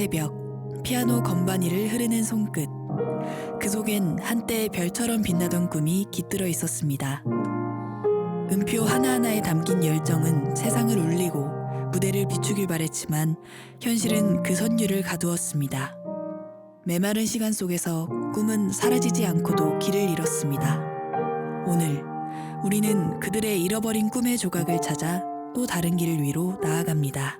새벽, 피아노 건반이를 흐르는 손끝. 그 속엔 한때 별처럼 빛나던 꿈이 깃들어 있었습니다. 음표 하나하나에 담긴 열정은 세상을 울리고 무대를 비추길 바랬지만 현실은 그 선율을 가두었습니다. 메마른 시간 속에서 꿈은 사라지지 않고도 길을 잃었습니다. 오늘 우리는 그들의 잃어버린 꿈의 조각을 찾아 또 다른 길 위로 나아갑니다.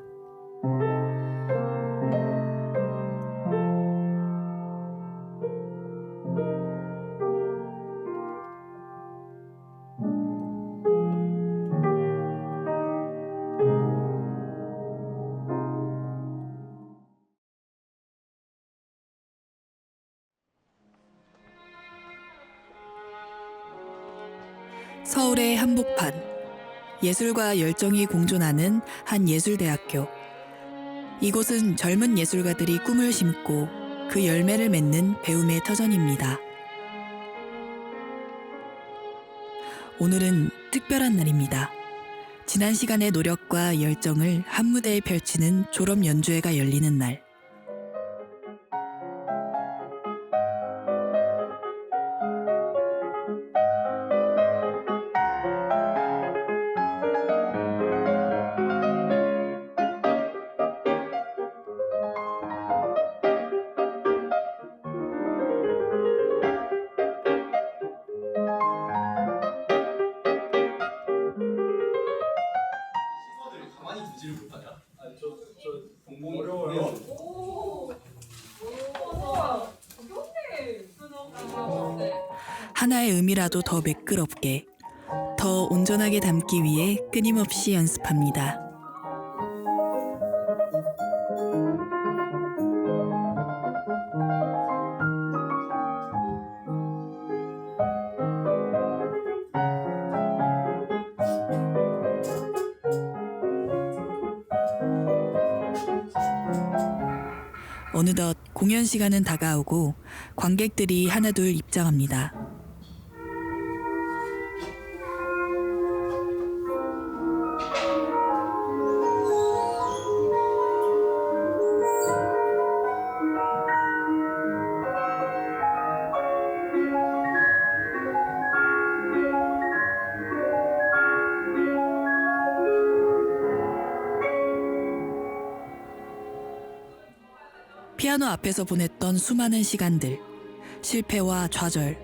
서울의 한복판, 예술과 열정이 공존하는 한 예술대학교. 이곳은 젊은 예술가들이 꿈을 심고 그 열매를 맺는 배움의 터전입니다. 오늘은 특별한 날입니다. 지난 시간의 노력과 열정을 한 무대에 펼치는 졸업 연주회가 열리는 날. 가만히 두지를 못하냐? 아니 저 공공 어려워요. 하나의 음이라도 더 매끄럽게, 더 온전하게 담기 위해 끊임없이 연습합니다. 어느덧 공연 시간은 다가오고 관객들이 하나둘 입장합니다. 피아노 앞에서 보냈던 수많은 시간들, 실패와 좌절,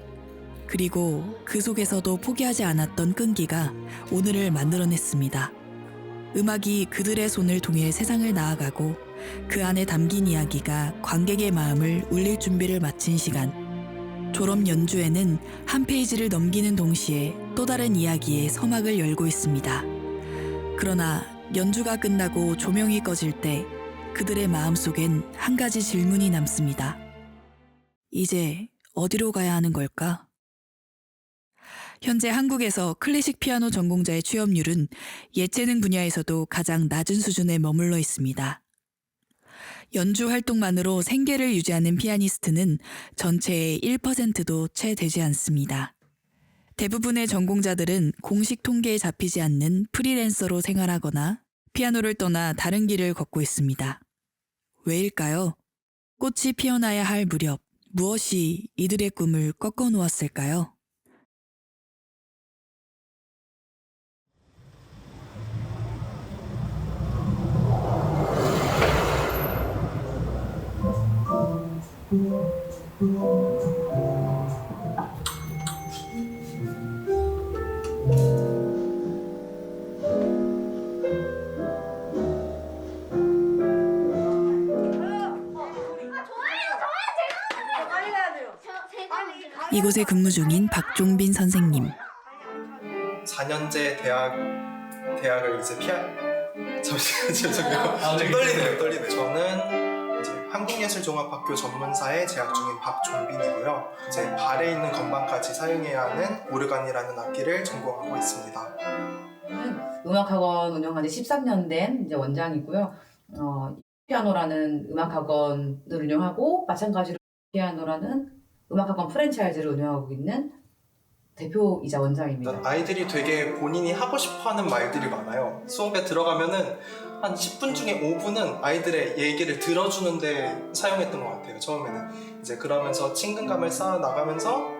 그리고 그 속에서도 포기하지 않았던 끈기가 오늘을 만들어냈습니다. 음악이 그들의 손을 통해 세상을 나아가고 그 안에 담긴 이야기가 관객의 마음을 울릴 준비를 마친 시간. 졸업 연주회는 한 페이지를 넘기는 동시에 또 다른 이야기의 서막을 열고 있습니다. 그러나 연주가 끝나고 조명이 꺼질 때 그들의 마음속엔 한 가지 질문이 남습니다. 이제 어디로 가야 하는 걸까? 현재 한국에서 클래식 피아노 전공자의 취업률은 예체능 분야에서도 가장 낮은 수준에 머물러 있습니다. 연주 활동만으로 생계를 유지하는 피아니스트는 전체의 1%도 채 되지 않습니다. 대부분의 전공자들은 공식 통계에 잡히지 않는 프리랜서로 생활하거나 피아노를 떠나 다른 길을 걷고 있습니다. 왜일까요? 꽃이 피어나야 할 무렵, 무엇이 이들의 꿈을 꺾어 놓았을까요? 이곳에 근무 중인 박종빈 선생님. 4년제 대학을 이제 죄송해요. 좀 떨리네요. 저는 이제 한국예술종합학교 전문사에 재학 중인 박종빈이고요. 이제 발에 있는 건반까지 사용해야 하는 오르간이라는 악기를 전공하고 있습니다. 음악학원 운영한 지 13년 된 이제 원장이고요. 피아노라는 음악학원을 운영하고 마찬가지로 피아노라는 음악학원 프랜차이즈를 운영하고 있는 대표이자 원장입니다. 아이들이 되게 본인이 하고 싶어하는 말들이 많아요. 수업에 들어가면은 한 10분 중에 5분은 아이들의 얘기를 들어주는데 사용했던 것 같아요. 처음에는 이제 그러면서 친근감을 쌓아 나가면서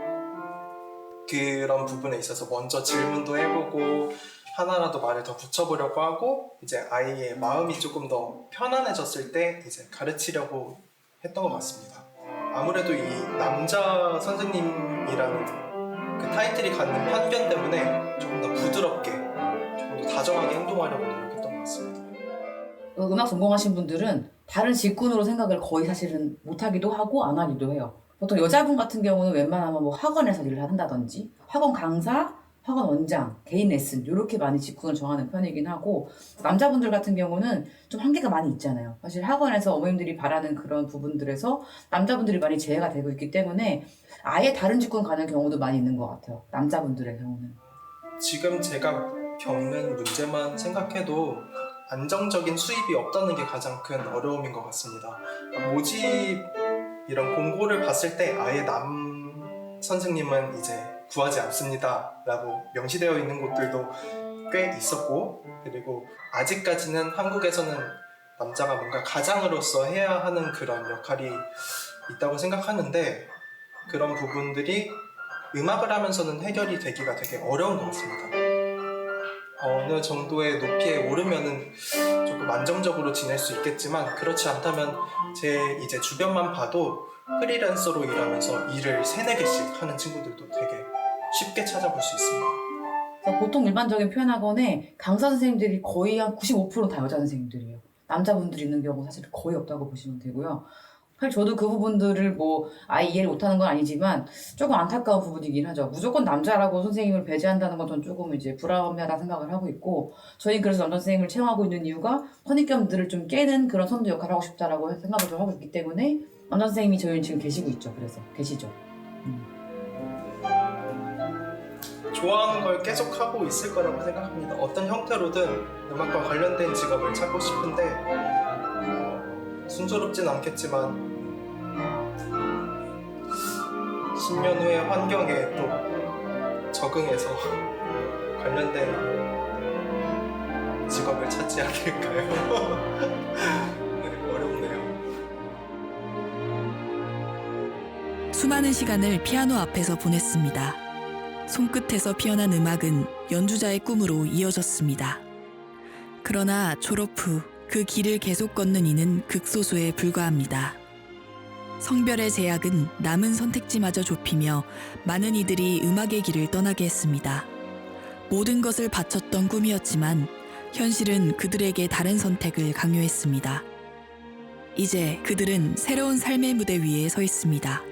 그런 부분에 있어서 먼저 질문도 해보고 하나라도 말을 더 붙여보려고 하고 이제 아이의 마음이 조금 더 편안해졌을 때 이제 가르치려고 했던 것 같습니다. 아무래도 이 남자 선생님이라는 그 타이틀이 갖는 편견 때문에 조금 더 부드럽게 조금 더 다정하게 행동하려고 노력했던 것 같습니다. 음악 전공하신 분들은 다른 직군으로 생각을 거의 사실은 못하기도 하고 안 하기도 해요. 보통 여자분 같은 경우는 웬만하면 뭐 학원에서 일을 한다든지 학원 강사, 학원 원장, 개인 레슨 이렇게 많이 직군을 정하는 편이긴 하고 남자분들 같은 경우는 좀 한계가 많이 있잖아요. 사실 학원에서 어머님들이 바라는 그런 부분들에서 남자분들이 많이 제외가 되고 있기 때문에 아예 다른 직군 가는 경우도 많이 있는 것 같아요. 남자분들의 경우는. 지금 제가 겪는 문제만 생각해도 안정적인 수입이 없다는 게 가장 큰 어려움인 것 같습니다. 모집 이런 공고를 봤을 때 아예 남 선생님은 이제 구하지 않습니다 라고 명시되어 있는 곳들도 꽤 있었고 그리고 아직까지는 한국에서는 남자가 뭔가 가장으로서 해야 하는 그런 역할이 있다고 생각하는데 그런 부분들이 음악을 하면서는 해결이 되기가 되게 어려운 것 같습니다. 어느 정도의 높이에 오르면은 조금 안정적으로 지낼 수 있겠지만 그렇지 않다면 제 이제 주변만 봐도 프리랜서로 일하면서 일을 3-4개씩 하는 친구들도 되게 쉽게 찾아볼 수 있습니다. 그래서 보통 일반적인 표현학원에 강사 선생님들이 거의 한 95% 다 여자 선생님들이에요. 남자분들이 있는 경우 사실 거의 없다고 보시면 되고요. 사실 저도 그 부분들을 뭐 아예 이해를 못하는 건 아니지만 조금 안타까운 부분이긴 하죠. 무조건 남자라고 선생님을 배제한다는 건 전 조금 이제 불합리하다 생각을 하고 있고 저희 그래서 남자 선생님을 채용하고 있는 이유가 선입견들을 좀 깨는 그런 선도 역할을 하고 싶다라고 생각을 좀 하고 있기 때문에 남자 선생님이 저희 지금 계시고 있죠. 그래서 계시죠. 좋아하는 걸 계속 하고 있을 거라고 생각합니다. 어떤 형태로든 음악과 관련된 직업을 찾고 싶은데 순조롭진 않겠지만 10년 후의 환경에 또 적응해서 관련된 직업을 찾지 않을까요? 네, 어렵네요. 수많은 시간을 피아노 앞에서 보냈습니다. 손끝에서 피어난 음악은 연주자의 꿈으로 이어졌습니다. 그러나 졸업 후 그 길을 계속 걷는 이는 극소수에 불과합니다. 성별의 제약은 남은 선택지마저 좁히며 많은 이들이 음악의 길을 떠나게 했습니다. 모든 것을 바쳤던 꿈이었지만 현실은 그들에게 다른 선택을 강요했습니다. 이제 그들은 새로운 삶의 무대 위에 서 있습니다.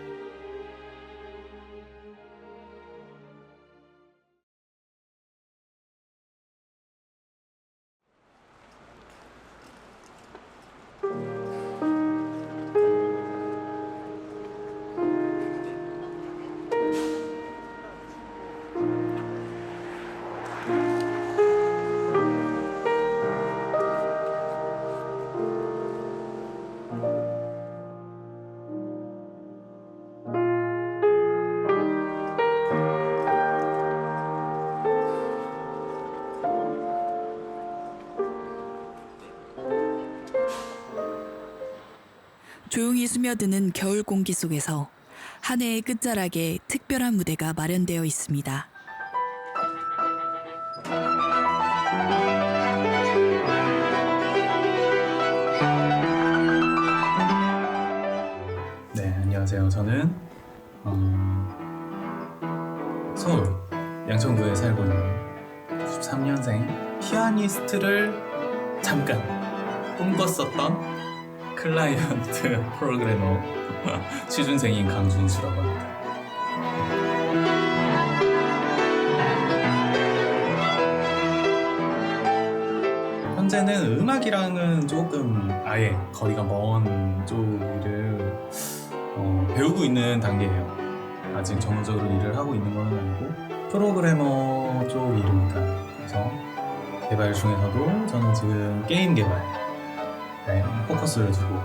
조용히 스며드는 겨울 공기 속에서 한 해의 끝자락에 특별한 무대가 마련되어 있습니다. 네, 안녕하세요. 저는 서울 양천구에 살고 있는 93년생 피아니스트를 잠깐 꿈꿨었던 클라이언트 프로그래머 취준생인 강준수라고 합니다. 현재는 음악이랑은 조금 아예 거리가 먼 쪽을 배우고 있는 단계예요. 아직 전문적으로 일을 하고 있는 건 아니고 프로그래머 쪽 일입니다. 그래서 개발 중에서도 저는 지금 게임 개발에 포커스를 두고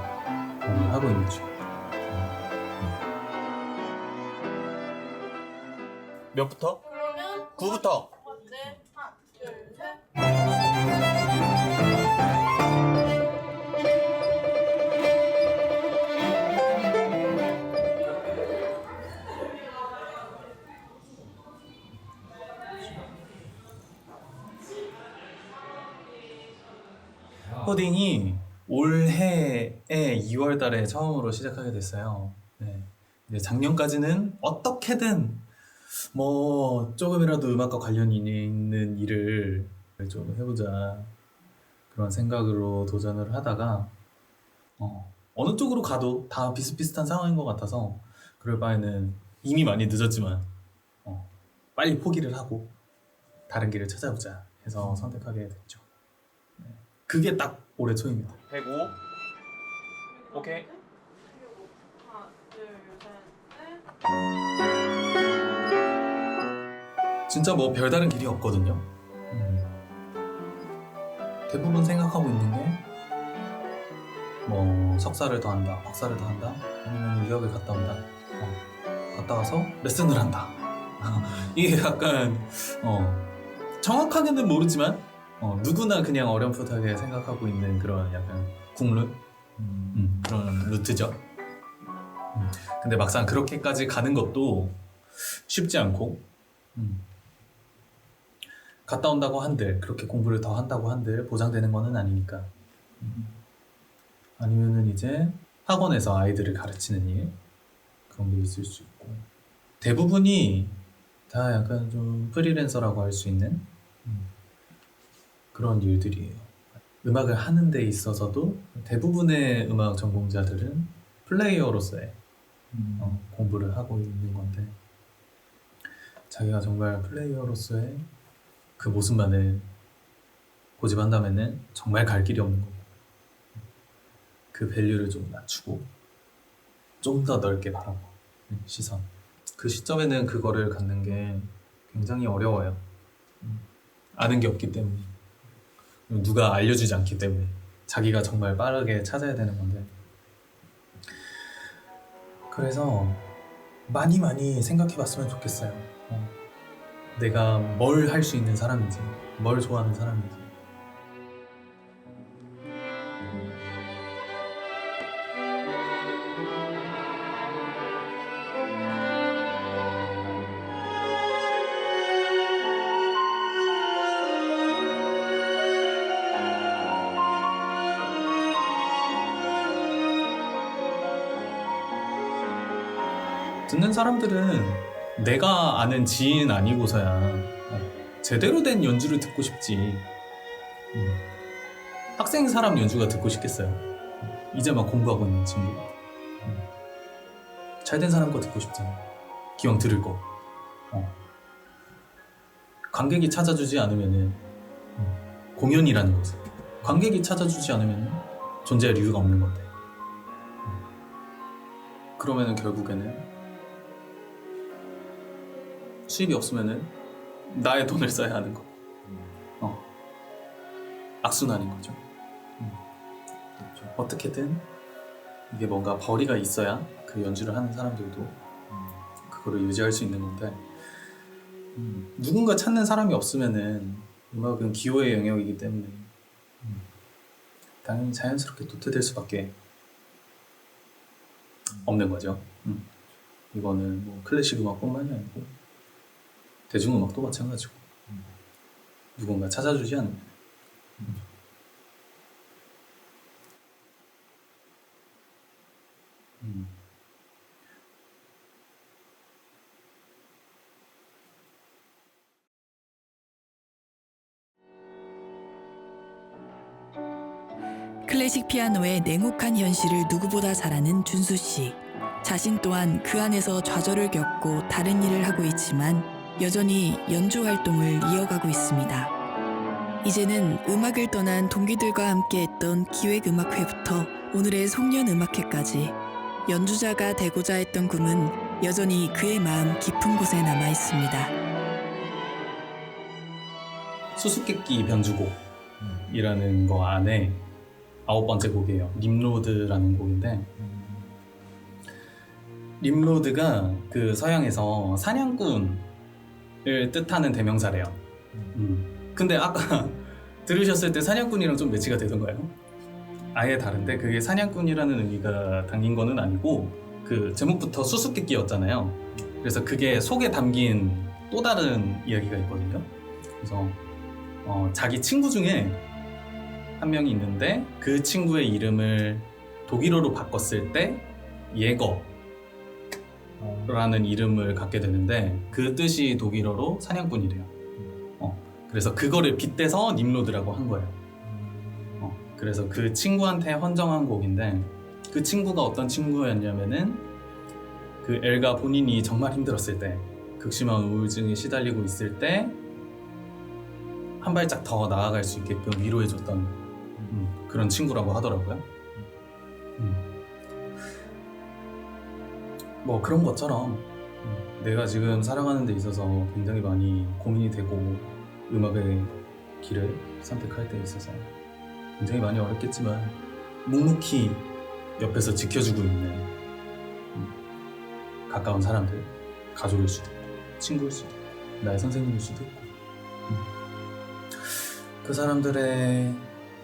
하고 있는 중입니다. 몇부터? 그러면 9부터. 네, 하나, 둘, 셋. 코딩이 올해에 2월 달에 처음으로 시작하게 됐어요. 네. 근데 작년까지는 어떻게든 뭐 조금이라도 음악과 관련이 있는 일을 좀 해보자 그런 생각으로 도전을 하다가 어느 쪽으로 가도 다 비슷비슷한 상황인 것 같아서 그럴 바에는 이미 많이 늦었지만 빨리 포기를 하고 다른 길을 찾아보자 해서 선택하게 됐죠. 네. 그게 딱 올해 초입니다. 105 오케이. 하나, 둘, 셋, 넷. 진짜 뭐 별다른 길이 없거든요. 대부분 생각하고 있는 게 뭐 석사를 더 한다, 박사를 더 한다, 아니면 유학을 갔다 온다. 갔다 와서 레슨을 한다. 이게 약간 정확하게는 모르지만 누구나 그냥 어렴풋하게 생각하고 있는 그런 약간 국룰 그런 루트죠. 근데 막상 그렇게까지 가는 것도 쉽지 않고 갔다 온다고 한들 그렇게 공부를 더 한다고 한들 보장되는 거는 아니니까 아니면은 이제 학원에서 아이들을 가르치는 일 그런 게 있을 수 있고 대부분이 다 약간 좀 프리랜서라고 할 수 있는 그런 일들이에요. 음악을 하는 데 있어서도 대부분의 음악 전공자들은 플레이어로서의 공부를 하고 있는 건데 자기가 정말 플레이어로서의 그 모습만을 고집한다면은 정말 갈 길이 없는 거고 그 밸류를 좀 낮추고 좀 더 넓게 바라보는 시선 그 시점에는 그거를 갖는 게 굉장히 어려워요. 아는 게 없기 때문에 누가 알려주지 않기 때문에 자기가 정말 빠르게 찾아야 되는 건데 그래서 많이 생각해 봤으면 좋겠어요. 내가 뭘 할 수 있는 사람인지 뭘 좋아하는 사람인지 듣는 사람들은 내가 아는 지인 아니고서야 제대로 된 연주를 듣고 싶지 학생 사람 연주가 듣고 싶겠어요. 이제 막 공부하고 있는 친구 잘된 사람 거 듣고 싶잖아요. 기왕 들을 거 관객이 찾아주지 않으면은 공연이라는 것은 관객이 찾아주지 않으면은 존재할 이유가 없는 건데 그러면은 결국에는 수입이 없으면은 나의 돈을 써야 하는 거. 악순환인 거죠. 어떻게든 이게 뭔가 벌이가 있어야 그 연주를 하는 사람들도 그거를 유지할 수 있는 건데 누군가 찾는 사람이 없으면은 음악은 기호의 영역이기 때문에 당연히 자연스럽게 도태될 수밖에 없는 거죠. 이거는 뭐 클래식 음악뿐만이 아니고 대중음악도 마찬가지고 누군가 찾아주지 않으면 클래식 피아노의 냉혹한 현실을 누구보다 잘 아는 준수 씨. 자신 또한 그 안에서 좌절을 겪고 다른 일을 하고 있지만 여전히 연주 활동을 이어가고 있습니다. 이제는 음악을 떠난 동기들과 함께 했던 기획음악회부터 오늘의 송년음악회까지 연주자가 되고자 했던 꿈은 여전히 그의 마음 깊은 곳에 남아 있습니다. 수수께끼 변주곡이라는 거 안에 9번째 곡이에요. 림로드라는 곡인데 림로드가 그 서양에서 사냥꾼을 뜻하는 대명사래요. 근데 아까 들으셨을 때 사냥꾼이랑 좀 매치가 되던가요? 아예 다른데 그게 사냥꾼이라는 의미가 담긴 거는 아니고 그 제목부터 수수께끼였잖아요. 그래서 그게 속에 담긴 또 다른 이야기가 있거든요. 그래서 자기 친구 중에 한 명이 있는데 그 친구의 이름을 독일어로 바꿨을 때 예거라는 이름을 갖게 되는데 그 뜻이 독일어로 사냥꾼이래요. 그래서 그거를 빗대서 님로드라고 한 거예요. 그래서 그 친구한테 헌정한 곡인데 그 친구가 어떤 친구였냐면은 그 엘가 본인이 정말 힘들었을 때 극심한 우울증에 시달리고 있을 때 한 발짝 더 나아갈 수 있게끔 위로해줬던 그런 친구라고 하더라고요. 뭐 그런 것처럼 내가 지금 살아가는 데 있어서 굉장히 많이 고민이 되고 음악의 길을 선택할 때 있어서 굉장히 많이 어렵겠지만 묵묵히 옆에서 지켜주고 있는 가까운 사람들, 가족일 수도 있고 친구일 수도 있고 나의 선생님일 수도 있고 그 사람들의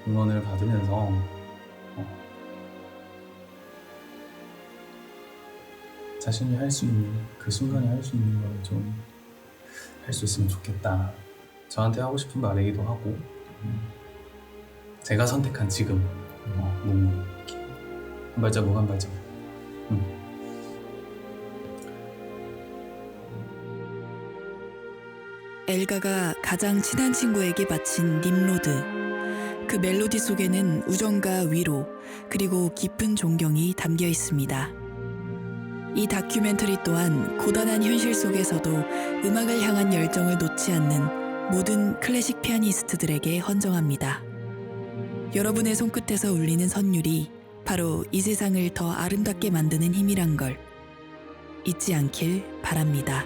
응원을 받으면서 자신이 할 수 있는 그 순간에 할 수 있는 걸 좀 할 수 있으면 좋겠다. 저한테 하고 싶은 말이기도 하고 제가 선택한 지금 묵묵히 한 발자국 한 발자국 엘가가 가장 친한 친구에게 바친 님로드. 그 멜로디 속에는 우정과 위로 그리고 깊은 존경이 담겨 있습니다. 이 다큐멘터리 또한 고단한 현실 속에서도 음악을 향한 열정을 놓지 않는 모든 클래식 피아니스트들에게 헌정합니다. 여러분의 손끝에서 울리는 선율이 바로 이 세상을 더 아름답게 만드는 힘이란 걸 잊지 않길 바랍니다.